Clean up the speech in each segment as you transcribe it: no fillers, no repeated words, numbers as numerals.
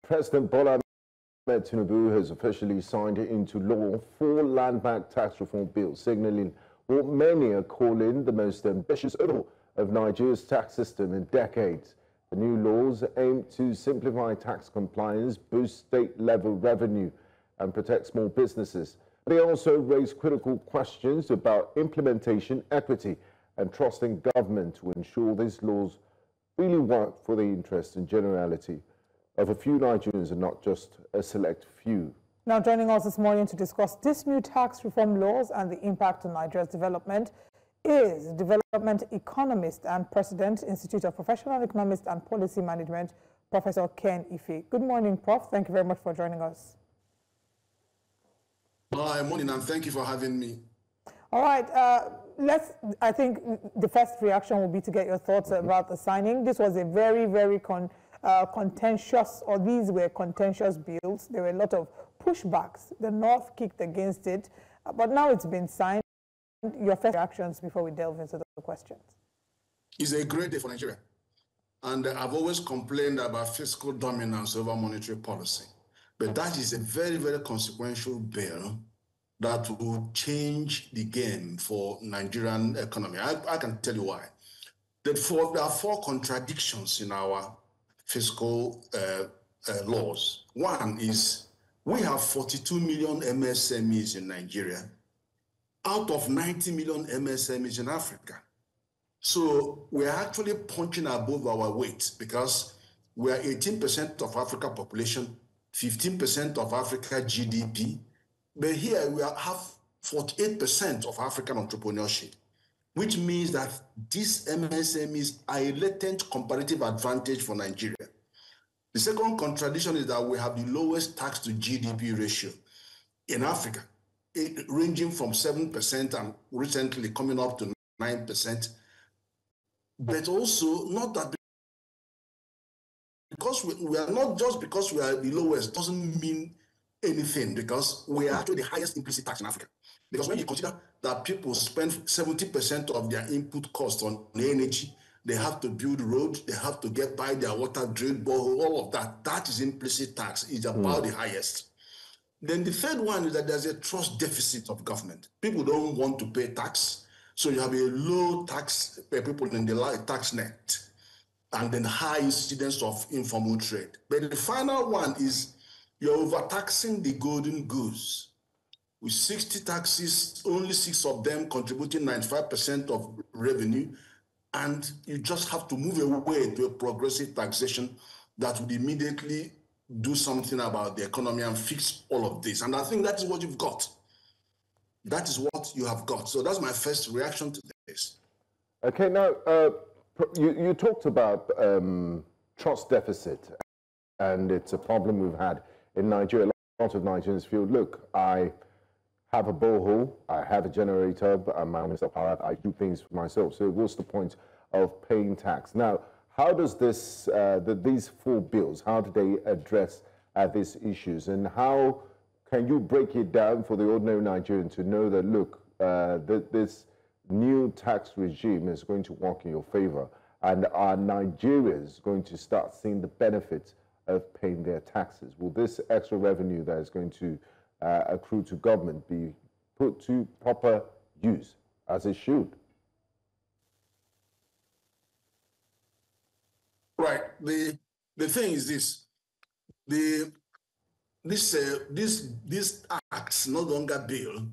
President Bola Ahmed Tinubu has officially signed into law 4 land-back tax reform bills, signaling what many are calling the most ambitious overhaul of Nigeria's tax system in decades. The new laws aim to simplify tax compliance, boost state-level revenue, and protect small businesses. They also raise critical questions about implementation, equity, and trust in government to ensure these laws really work for the interest and generality of a few Nigerians and not just a select few. Now joining us this morning to discuss this new tax reform laws and the impact on Nigeria's development is Development Economist and President, Institute of Professional Economists and Policy Management, Professor Ken Ife. Good morning, Prof. Thank you very much for joining us. Hi, morning, and thank you for having me. All right, I think the first reaction will be to get your thoughts about the signing. This was a very contentious, or these were contentious bills. There were a lot of pushbacks. The North kicked against it, but now it's been signed. Your first reactions before we delve into the questions. It's a great day for Nigeria. And I've always complained about fiscal dominance over monetary policy. But that is a very consequential bill that will change the game for Nigerian economy. I can tell you why. There are 4 contradictions in our fiscal laws. One is we have 42 million MSMEs in Nigeria, out of 90 million MSMEs in Africa. So we're actually punching above our weight because we are 18% of Africa population, 15% of Africa GDP, but here we have 48% of African entrepreneurship, which means that these MSMEs are a latent comparative advantage for Nigeria. The second contradiction is that we have the lowest tax to GDP ratio in Africa, ranging from 7% and recently coming up to 9%. But also, not that because we are not just because we are the lowest doesn't mean anything, because we are actually the highest implicit tax in Africa. Because when you consider that people spend 70% of their input cost on energy, they have to build roads, they have to buy their water drilled, borehole, all of that. That is implicit tax. It's about the highest. Then the third one is that there's a trust deficit of government. People don't want to pay tax, so you have a low tax people in the tax net, and then high incidence of informal trade. But the final one is you're overtaxing the golden goose. With 60 taxes, only 6 of them contributing 95% of revenue, and you just have to move away to a progressive taxation that would immediately do something about the economy and fix all of this. And I think that is what you've got. That is what you have got. So that's my first reaction to this. Okay, now, you talked about trust deficit, and it's a problem we've had in Nigeria. A lot of Nigerians feel, look, I have a borehole, I have a generator, but I'm my own self-power, I do things for myself. So what's the point of paying tax? Now, how does this, these 4 bills, how do they address these issues? And how can you break it down for the ordinary Nigerian to know that, look, this new tax regime is going to work in your favor, and are Nigerians going to start seeing the benefits of paying their taxes? Will this extra revenue that is going to accrue to government be put to proper use, as it should? Right. The thing is this: this tax no longer bill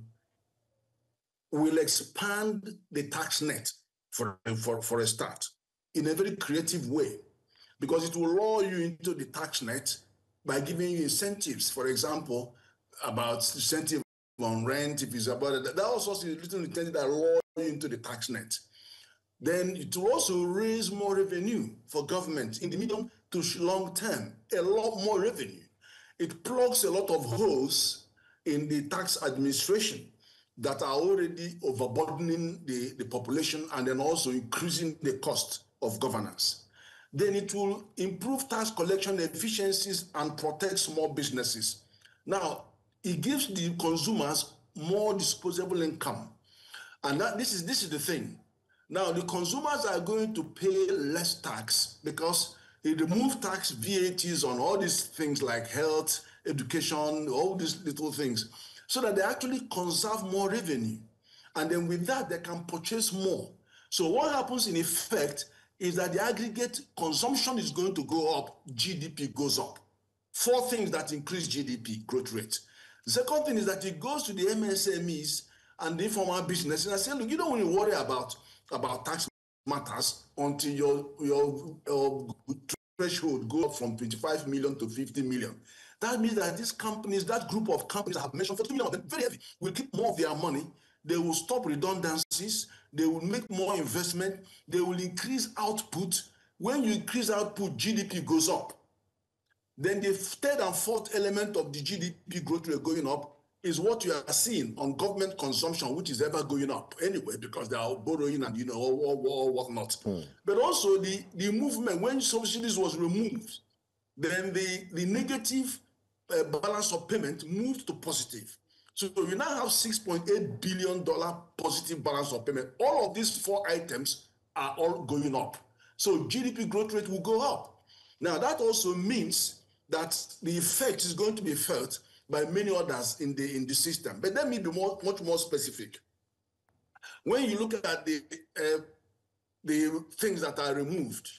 will expand the tax net for a start in a very creative way, because it will lure you into the tax net by giving you incentives. For example, about incentive on rent, if it's about it, that also is a little incentive that lure you into the tax net. Then it will also raise more revenue for government in the medium to long term, a lot more revenue. It plugs a lot of holes in the tax administration that are already overburdening the population and then also increasing the cost of governance. Then it will improve tax collection efficiencies and protect small businesses. Now, it gives the consumers more disposable income. And this is the thing. Now, the consumers are going to pay less tax because It removed tax VATs on all these things like health, education, all these little things, so that they actually conserve more revenue. And then with that, they can purchase more. So what happens in effect is that the aggregate consumption is going to go up, GDP goes up. Four things that increase GDP growth rate. The second thing is that it goes to the MSMEs and the informal business. And I say, look, you don't want to worry about tax matters until your threshold go up from 25 million to 50 million. That means that these companies, that group of companies I have mentioned, 40 million of them, very heavy, will keep more of their money. They will stop redundancies. They will make more investment. They will increase output. When you increase output, GDP goes up. Then the third and fourth element of the GDP growth rate going up is what you are seeing on government consumption, which is ever going up anyway, because they are borrowing and, or whatnot. But also the movement, when subsidies was removed, then the negative balance of payment moved to positive. So we now have $6.8 billion positive balance of payment. All of these four items are all going up. So GDP growth rate will go up. Now that also means that the effect is going to be felt by many others in the system. But let me be much more specific. When you look at the things that are removed,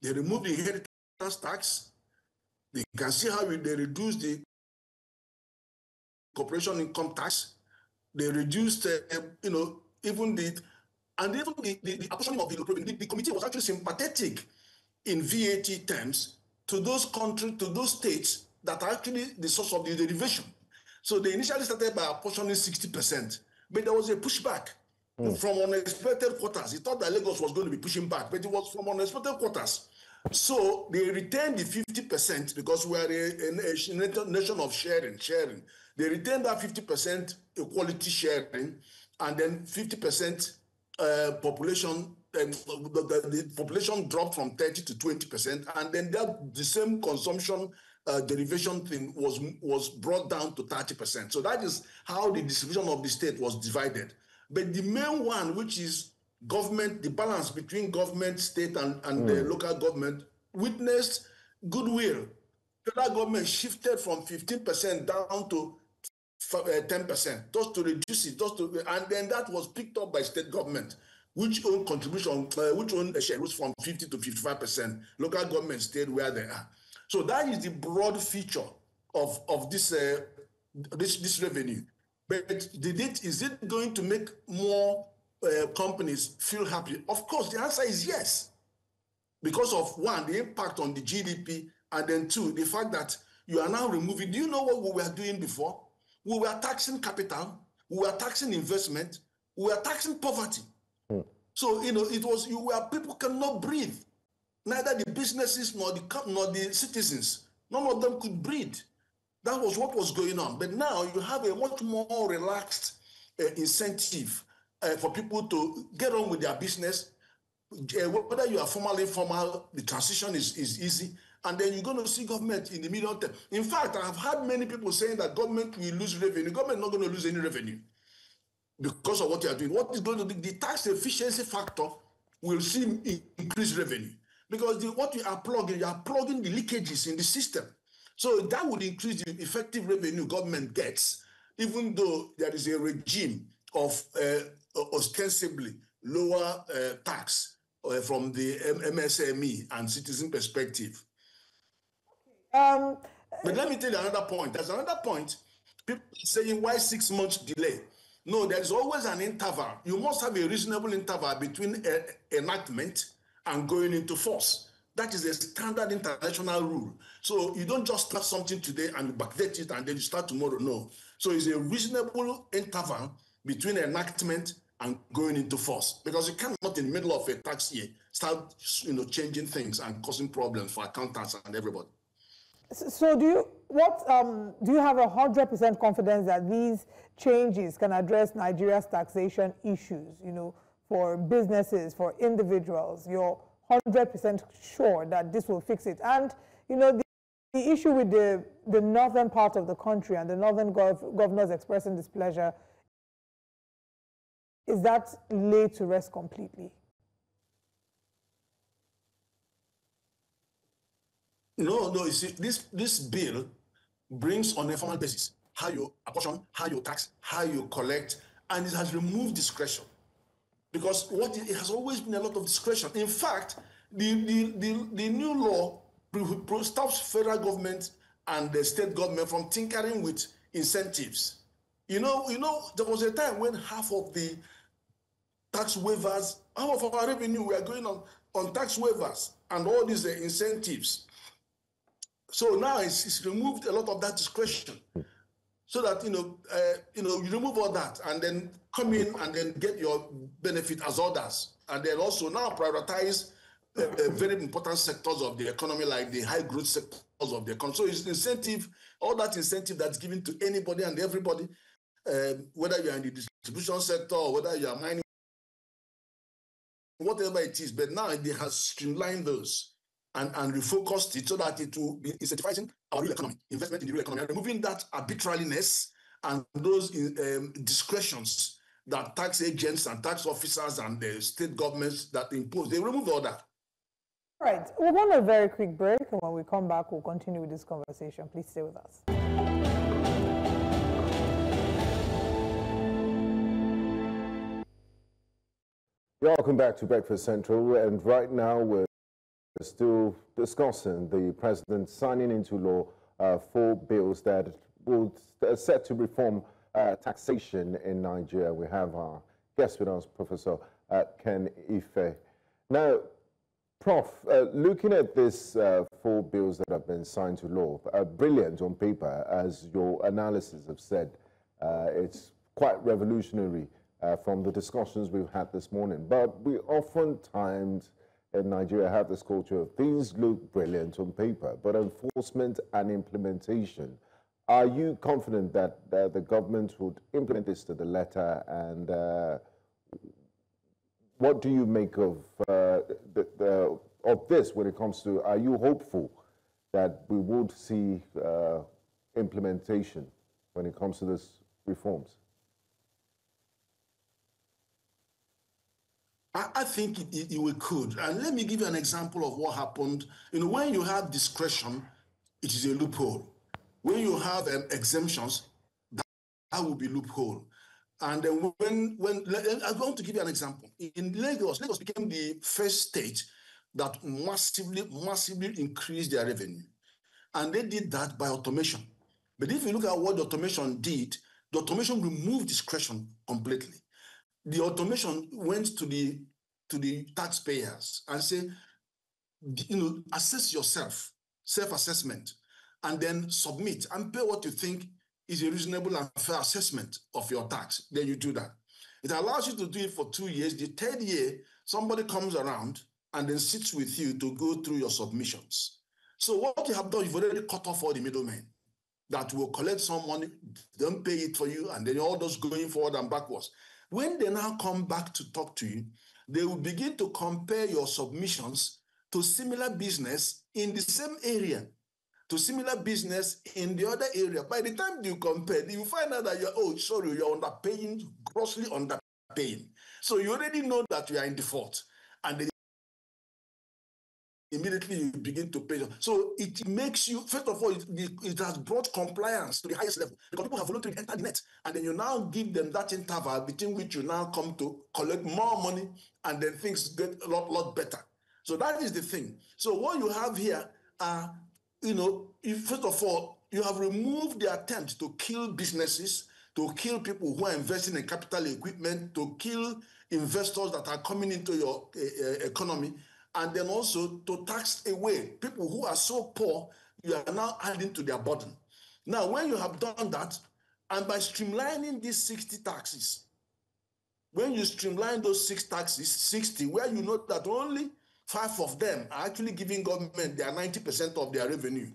they removed the inheritance tax. You can see how they reduce the corporation income tax. They reduced, even the apportioning of the committee was actually sympathetic in VAT terms to those countries, to those states that are actually the source of the derivation. So they initially started by apportioning 60%, but there was a pushback from unexpected quarters. They thought that Lagos was going to be pushing back, but it was from unexpected quarters. So they retained the 50% because we are a nation of sharing. They retained that 50% equality sharing, and then 50% population. The population dropped from 30 to 20%, and then the same consumption derivation thing was brought down to 30%. So that is how the distribution of the state was divided. But the main one, which is government, the balance between government, state, and the local government, witnessed goodwill. Federal government shifted from 15% down to 10%, just to reduce it, and then that was picked up by state government, which own contribution, which own share was from 50 to 55%. Local government stayed where they are. So that is the broad feature of this revenue. But is it going to make more companies feel happy? Of course, the answer is yes. Because of one, the impact on the GDP, and then two, the fact that you are now removing. Do you know what we were doing before? We were taxing capital, we were taxing investment, we were taxing poverty. So, it was where people cannot breathe. Neither the businesses nor the citizens. None of them could breathe. That was what was going on. But now you have a much more relaxed incentive for people to get on with their business. Whether you are formal, informal, the transition is easy. And then you're going to see government in the medium term. In fact, I've had many people saying that government will lose revenue. Government is not going to lose any revenue because of what you are doing. What is going to do? The tax efficiency factor will see increased revenue because what you are plugging the leakages in the system. So that would increase the effective revenue government gets, even though there is a regime of ostensibly lower tax from the MSME and citizen perspective. But let me tell you another point. There's another point. People saying, why 6 months delay? No, there's always an interval. You must have a reasonable interval between enactment and going into force. That is a standard international rule. So you don't just start something today and backdate it and then you start tomorrow. No. So it's a reasonable interval between enactment and going into force, because you cannot in the middle of a tax year start changing things and causing problems for accountants and everybody. So do you have 100% confidence that these changes can address Nigeria's taxation issues, for businesses, for individuals? You're 100% sure that this will fix it? And, the issue with the northern part of the country and the northern governors expressing displeasure, is that laid to rest completely? No, you see, this bill brings on a formal basis how you apportion, how you tax, how you collect, and it has removed discretion. Because it has always been a lot of discretion. In fact, the new law stops federal government and the state government from tinkering with incentives. You know, there was a time when half of the tax waivers, half of our revenue were going on tax waivers and all these incentives. So now it's removed a lot of that discretion, so that you remove all that and then come in and then get your benefit as others, and then also now prioritize very important sectors of the economy, like the high growth sectors of the economy. So it's incentive, all that incentive that's given to anybody and everybody, whether you're in the distribution sector or whether you are mining, whatever it is. But now they have streamlined those and refocused it so that it will be incentivizing our real economy, investment in the real economy, and removing that arbitrariness and those discretions that tax agents and tax officers and the state governments that impose. They remove all that. All right, we'll go on a very quick break, and when we come back, we'll continue with this conversation. Please stay with us. Welcome back to Breakfast Central, and right now we're still discussing the president signing into law 4 bills that will set to reform taxation in Nigeria. We have our guest with us, Professor Ken Ife. Now, Prof, looking at these 4 bills that have been signed to law, brilliant on paper, as your analysis have said. It's quite revolutionary from the discussions we've had this morning. But we oftentimes in Nigeria have this culture of things look brilliant on paper, but enforcement and implementation. Are you confident that the government would implement this to the letter? And what do you make of this when it comes to, are you hopeful that we would see implementation when it comes to these reforms? I think we could. And let me give you an example of what happened. When you have discretion, it is a loophole. When you have exemptions, that will be loophole. And then I want to give you an example. In Lagos became the first state that massively increased their revenue. And they did that by automation. But if you look at what the automation did, the automation removed discretion completely. The automation went to the taxpayers and say, assess yourself, self-assessment, and then submit and pay what you think is a reasonable and fair assessment of your tax. Then you do that. It allows you to do it for 2 years. The 3rd year, somebody comes around and then sits with you to go through your submissions. So what you have done, you've already cut off all the middlemen that will collect some money, don't pay it for you, and then all those going forward and backwards. When they now come back to talk to you, they will begin to compare your submissions to similar business in the same area, to similar business in the other area. By the time you compare, you find out that you're underpaying, grossly underpaying. So you already know that you are in default. And then immediately you begin to pay. So it makes you, first of all, it has brought compliance to the highest level, because people have voluntarily entered the net, and then you now give them that interval between which you now come to collect more money, and then things get a lot better. So that is the thing. So what you have here are, first of all, you have removed the attempt to kill businesses, to kill people who are investing in capital equipment, to kill investors that are coming into your economy, and then also to tax away people who are so poor, you are now adding to their burden. Now, when you have done that, and by streamlining these 60 taxes, when you streamline those 6 taxes, 60, where you know that only 5 of them are actually giving government their 90% of their revenue,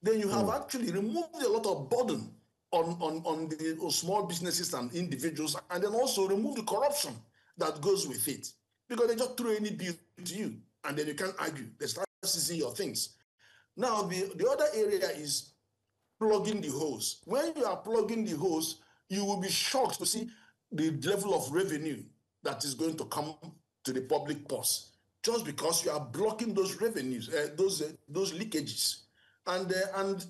then you have actually removed a lot of burden on the small businesses and individuals, and then also remove the corruption that goes with it. Because they just throw any bill to you, and then you can't argue. They start seizing your things. Now, the other area is plugging the holes. When you are plugging the holes, you will be shocked to see the level of revenue that is going to come to the public purse, just because you are blocking those revenues, those leakages. and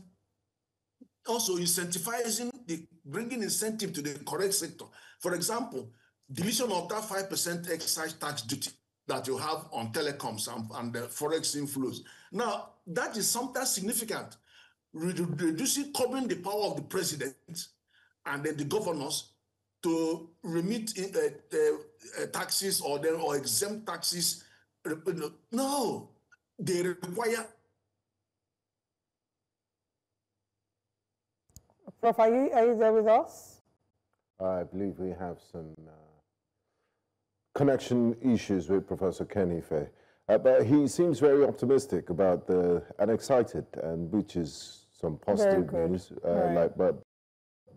also incentivizing bringing incentive to the correct sector. For example, deletion of that 5% excise tax duty that you have on telecoms and the forex inflows. Now, that is something significant, reducing, curbing the power of the president and then the governors to remit taxes or exempt taxes. No, they require. Prof, are you there with us? I believe we have some connection issues with Professor Ken Ife. But he seems very optimistic about and excited, and which is some positive news. Right.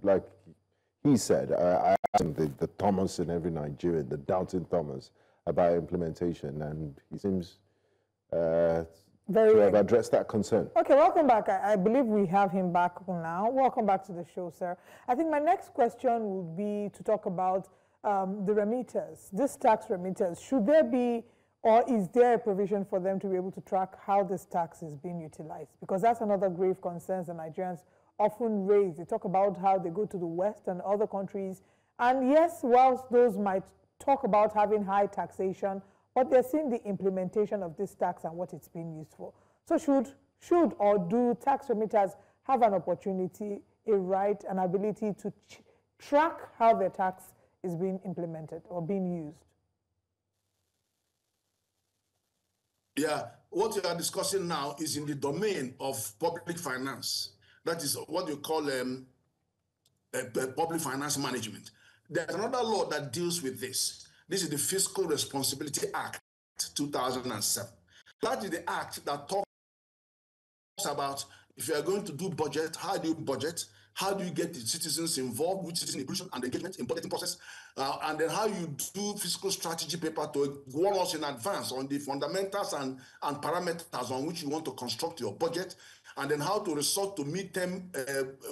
Like he said, I asked him the Thomas in every Nigerian, the doubting Thomas, about implementation, and he seems to have addressed that concern. Okay, welcome back. I believe we have him back now. Welcome back to the show, sir. I think my next question would be to talk about the remitters, this tax remitters. Should there be, or is there a provision for them to be able to track how this tax is being utilized? Because that's another grave concern the Nigerians often raise. They talk about how they go to the West and other countries. And yes, whilst those might talk about having high taxation, but they're seeing the implementation of this tax and what it's being used for. So should or do tax remitters have an opportunity, a right, an ability to track how their tax is being implemented or being used? Yeah, what we are discussing now is in the domain of public finance. That is what you call public finance management. There's another law that deals with this. This is the Fiscal Responsibility Act, 2007. That is the act that talks about if you are going to do budget, how do you budget? How do you get the citizens involved with citizen inclusion and engagement in budgeting process? And then how you do fiscal strategy paper to warn us in advance on the fundamentals and parameters on which you want to construct your budget. And then how to resort to mid-term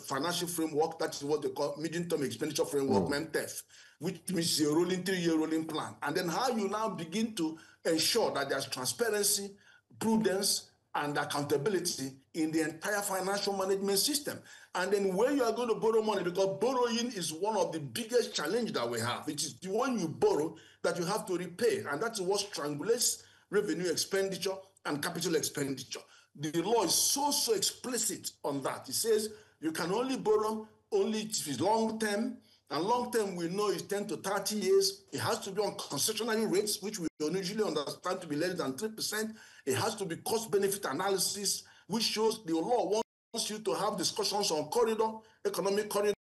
financial framework, that is what they call medium-term expenditure framework, MEMTEF, which means a rolling 3-year rolling plan. And then how you now begin to ensure that there's transparency, prudence, and accountability in the entire financial management system. And then where you are going to borrow money, because borrowing is one of the biggest challenges that we have. It is the one you borrow that you have to repay, and that's what strangulates revenue expenditure and capital expenditure. The law is so explicit on that. It says you can only borrow only if it's long-term, and long-term we know is 10 to 30 years. It has to be on concessionary rates, which we usually understand to be less than 3%. It has to be cost-benefit analysis, which shows the law wants you to have discussions on corridor, economic corridor,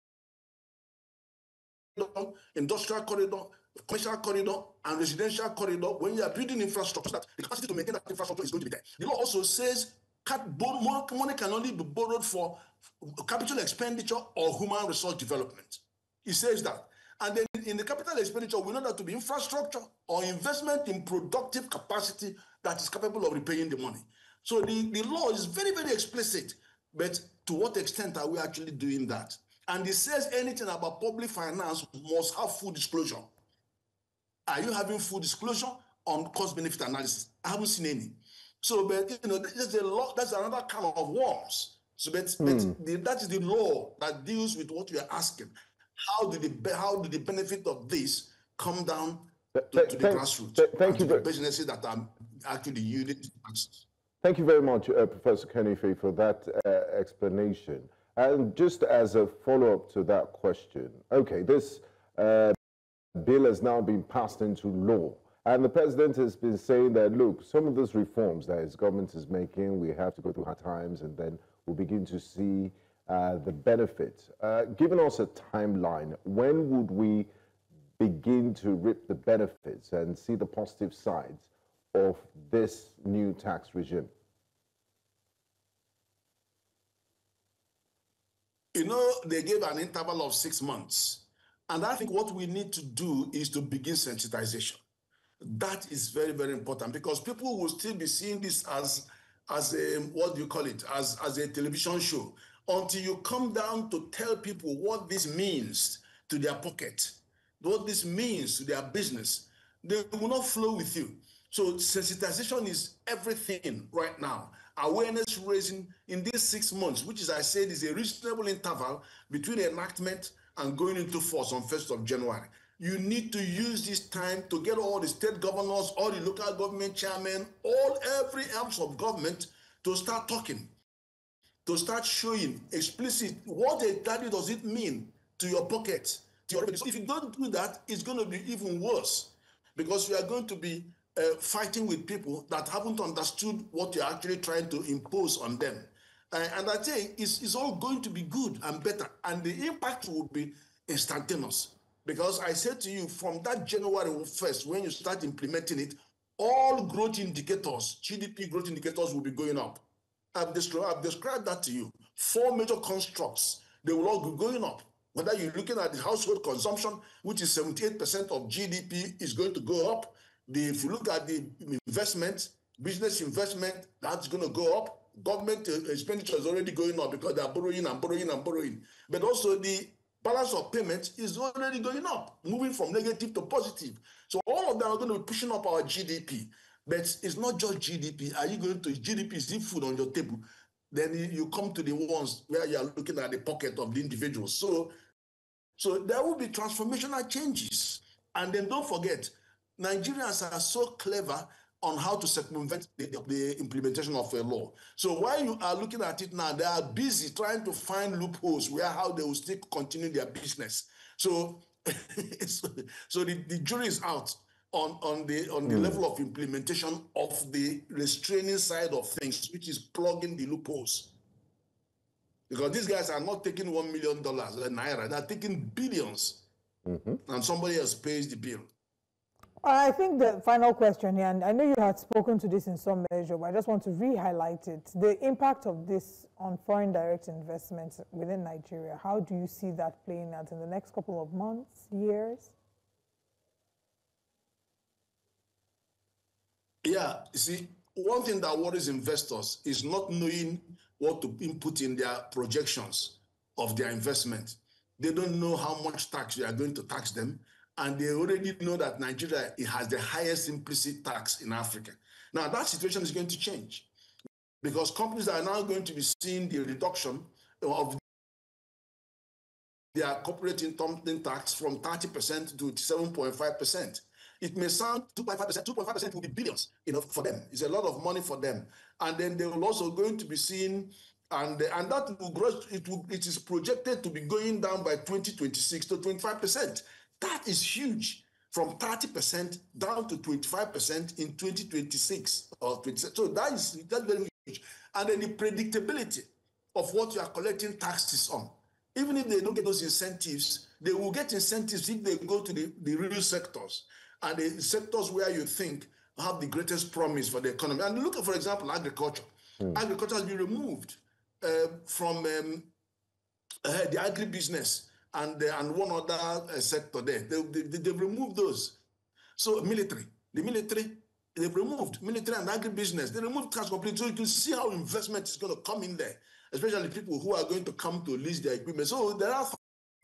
industrial corridor, commercial corridor, and residential corridor when you are building infrastructure, that the capacity to maintain that infrastructure is going to be there. The law also says money can only be borrowed for capital expenditure or human resource development. It says that. And then in the capital expenditure, we know that to be infrastructure or investment in productive capacity that is capable of repaying the money. So the law is very, very explicit, but to what extent are we actually doing that? And it says anything about public finance must have full disclosure. Are you having full disclosure on cost-benefit analysis? I haven't seen any. So, but that's a law. That's another kind of worms. So, but that is the law that deals with what we are asking. How do the benefit of this come down to the grassroots? Thank you. To the businesses that are actually using taxes. Thank you very much, Professor Ken Ife, for that explanation. And just as a follow-up to that question, okay, this bill has now been passed into law. And the president has been saying that, look, some of those reforms that his government is making, we have to go through hard times, and then we'll begin to see the benefits. Giving us a timeline, when would we begin to reap the benefits and see the positive sides of this new tax regime? They gave an interval of 6 months. And I think what we need to do is to begin sensitization. That is very, very important, because people will still be seeing this as a, what do you call it, as a television show, until you come down to tell people what this means to their pocket, what this means to their business. They will not flow with you. So sensitization is everything right now. awareness raising in these 6 months, which, as I said, is a reasonable interval between enactment and going into force on 1st of January. You need to use this time to get all the state governors, all the local government chairmen, every arms of government to start talking, to start showing explicit what exactly does it mean to your pocket, to your revenue. So if you don't do that, it's going to be even worse, because you are going to be fighting with people that haven't understood what you're actually trying to impose on them. And I think it's all going to be good and better, and the impact will be instantaneous. Because I said to you, from that January 1st, when you start implementing it, all growth indicators, GDP growth indicators, will be going up. I've described that to you. 4 major constructs, they will all be going up. Whether you're looking at the household consumption, which is 78% of GDP, is going to go up. If you look at the investment, business investment, that's going to go up. Government expenditure is already going up because they are borrowing and borrowing and borrowing. But also the balance of payments is already going up, moving from negative to positive. So all of them are going to be pushing up our GDP. But it's not just GDP. Are you going to GDP? Is it food on your table? Then you come to the ones where you are looking at the pocket of the individuals. So there will be transformational changes. And then don't forget, Nigerians are so clever on how to circumvent the implementation of a law. So while you are looking at it now, they are busy trying to find loopholes how they will still continue their business. So, so the jury is out on the level of implementation of the restraining side of things, which is plugging the loopholes. Because these guys are not taking $1 million naira, they're taking billions, and somebody else pays the bill. I think the final question here, and I know you had spoken to this in some measure, but I just want to re-highlight it. The impact of this on foreign direct investments within Nigeria, how do you see that playing out in the next couple of months, years? Yeah, you see, one thing that worries investors is not knowing what to input in their projections of their investment. They don't know how much tax you are going to tax them, and they already know that Nigeria has the highest implicit tax in Africa. Now, that situation is going to change because companies are now going to be seeing the reduction of their corporate income tax from 30% to 7.5%. It may sound 2.5%. 2.5% will be billions, for them. It's a lot of money for them. And then they will also going to be seeing, and that will grow. It is projected to be going down by 2026 to 25%. That is huge, from 30% down to 25% in 2026 or 27. So that's very huge. And then the predictability of what you are collecting taxes on. Even if they don't get those incentives, they will get incentives if they go to the real sectors and the sectors where you think have the greatest promise for the economy. And look at, for example, agriculture. Agriculture has been removed from the agribusiness and one other sector there. They've removed those. So the military, they've removed military and agribusiness. They removed tax completely. So you can see how investment is going to come in there, especially people who are going to come to lease their equipment. So there are,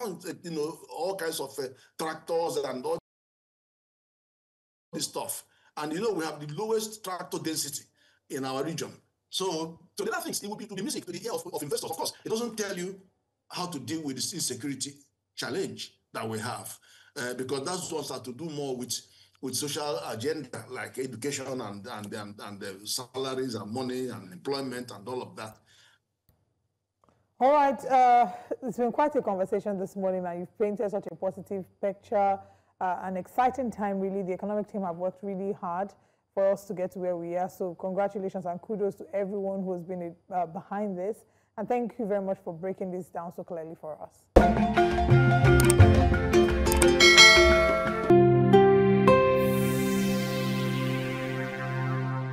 all kinds of tractors and all this stuff. And we have the lowest tractor density in our region. So the other things, it will be music to the ear of investors. Of course, it doesn't tell you how to deal with this insecurity challenge that we have, because that's what has to do more with social agenda like education and salaries and money and employment and all of that. All right, it's been quite a conversation this morning, and you've painted such a positive picture. An exciting time, really. The economic team have worked really hard for us to get to where we are. So congratulations and kudos to everyone who has been behind this. And thank you very much for breaking this down so clearly for us.